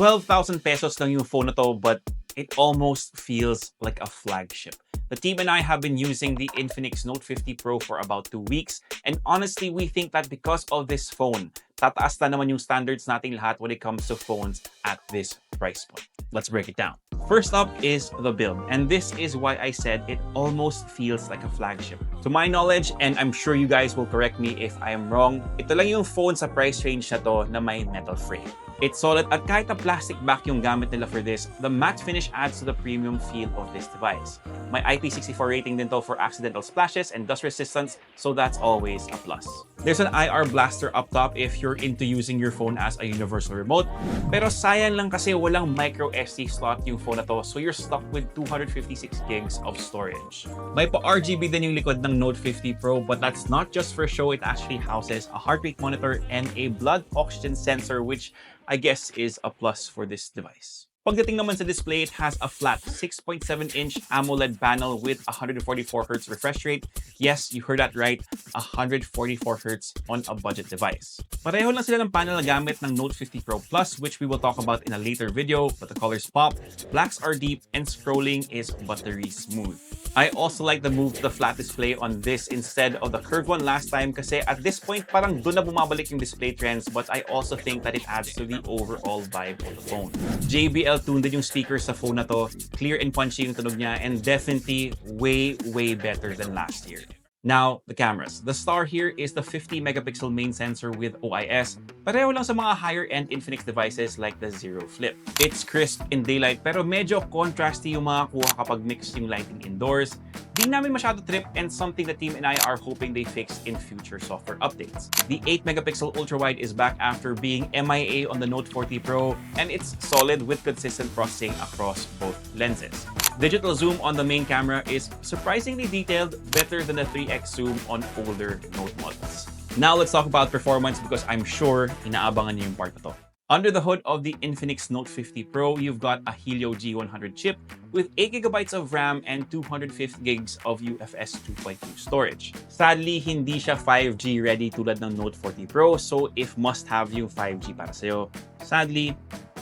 12,000 pesos lang yung phone na to, but it almost feels like a flagship. The team and I have been using the Infinix Note 50 Pro for about 2 weeks, and honestly, we think that because of this phone, tataas na naman yung standards nating lahat when it comes to phones at this price point. Let's break it down. First up is the build, and this is why I said it almost feels like a flagship. To my knowledge, and I'm sure you guys will correct me if I am wrong, ito lang yung phone sa price range na to na may metal frame. It's solid at kahit na plastic back yung gamit nila for this, the matte finish adds to the premium feel of this device. May IP64 rating din to for accidental splashes and dust resistance, so that's always a plus. There's an IR blaster up top if you're into using your phone as a universal remote, pero sayang lang kasi walang micro SD slot yung phone na to, so you're stuck with 256 gigs of storage. May pa-RGB din yung likod ng Note 50 Pro, but that's not just for show. It actually houses a heart rate monitor and a blood oxygen sensor, which I guess is a plus for this device. Pagdating naman sa display, it has a flat 6.7-inch AMOLED panel with 144Hz refresh rate. Yes, you heard that right, 144Hz on a budget device. Pareho lang sila ng panel na gamit ng Note 50 Pro Plus, which we will talk about in a later video, but the colors pop, blacks are deep, and scrolling is buttery smooth. I also like the move to the flat display on this instead of the curved one last time kasi at this point parang doon na bumabalik yung display trends, but I also think that it adds to the overall vibe of the phone. JBL tuned din yung speakers sa phone na to, clear and punchy yung tunog niya, and definitely way better than last year. Now, the cameras. The star here is the 50-megapixel main sensor with OIS. Pareho lang sa mga higher-end Infinix devices like the Zero Flip. It's crisp in daylight pero medyo contrasty yung mga kuha kapag mixed yung lighting indoors. Di namin masyado trip and something the team and I are hoping they fix in future software updates. The 8-megapixel ultra-wide is back after being MIA on the Note 40 Pro, and it's solid with consistent processing across both lenses. Digital zoom on the main camera is surprisingly detailed, better than the 3x zoom on older Note models. Now let's talk about performance because I'm sure inaabangan niyo yung part na to. Under the hood of the Infinix Note 50 Pro, you've got a Helio G100 chip with 8GB of RAM and 250 gigs of UFS 2.2 storage. Sadly, hindi siya 5G ready tulad ng Note 40 Pro, so if must-have yung 5G para sa'yo, sadly,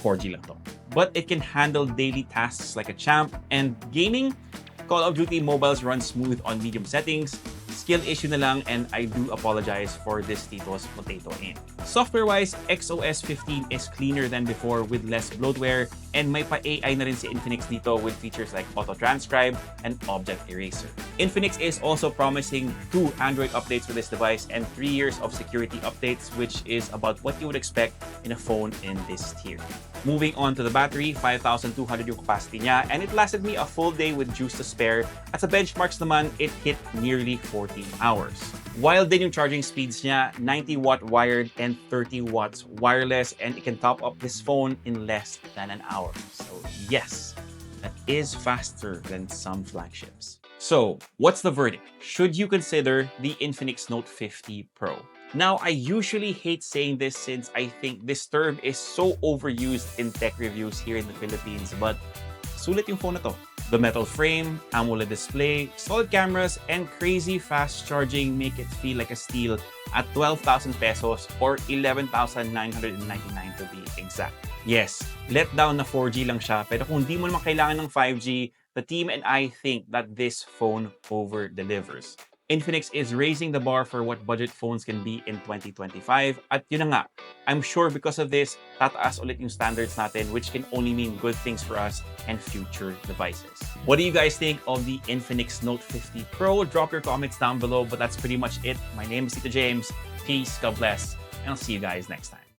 4G lang to. But it can handle daily tasks like a champ, and gaming, Call of Duty mobiles run smooth on medium settings. Skill issue na lang, and I do apologize for this Tito's potato in. Software-wise, XOS 15 is cleaner than before with less bloatware, and may pa-AI na rin si Infinix dito with features like auto-transcribe and object eraser. Infinix is also promising 2 Android updates for this device and 3 years of security updates, which is about what you would expect in a phone in this tier. Moving on to the battery, 5,200 yung capacity niya, and it lasted me a full day with juice to spare. At sa benchmarks naman, it hit nearly 14 hours. Wild din yung charging speeds niya, 90-watt wired and 30 watts wireless, and it can top up this phone in less than an hour. So yes, that is faster than some flagships. So what's the verdict? Should you consider the Infinix Note 50 Pro? Now, I usually hate saying this since I think this term is so overused in tech reviews here in the Philippines, but sulit yung phone na to. The metal frame, AMOLED display, solid cameras, and crazy fast charging make it feel like a steal at 12,000 pesos or 11,999 to be exact. Yes, let down na 4G lang siya, pero kung di mo naman kailangan ng 5G, the team and I think that this phone over-delivers. Infinix is raising the bar for what budget phones can be in 2025. At yun na nga, I'm sure because of this, tataas ulit yung standards natin, which can only mean good things for us and future devices. What do you guys think of the Infinix Note 50 Pro? Drop your comments down below, but that's pretty much it. My name is Tito James. Peace, God bless, and I'll see you guys next time.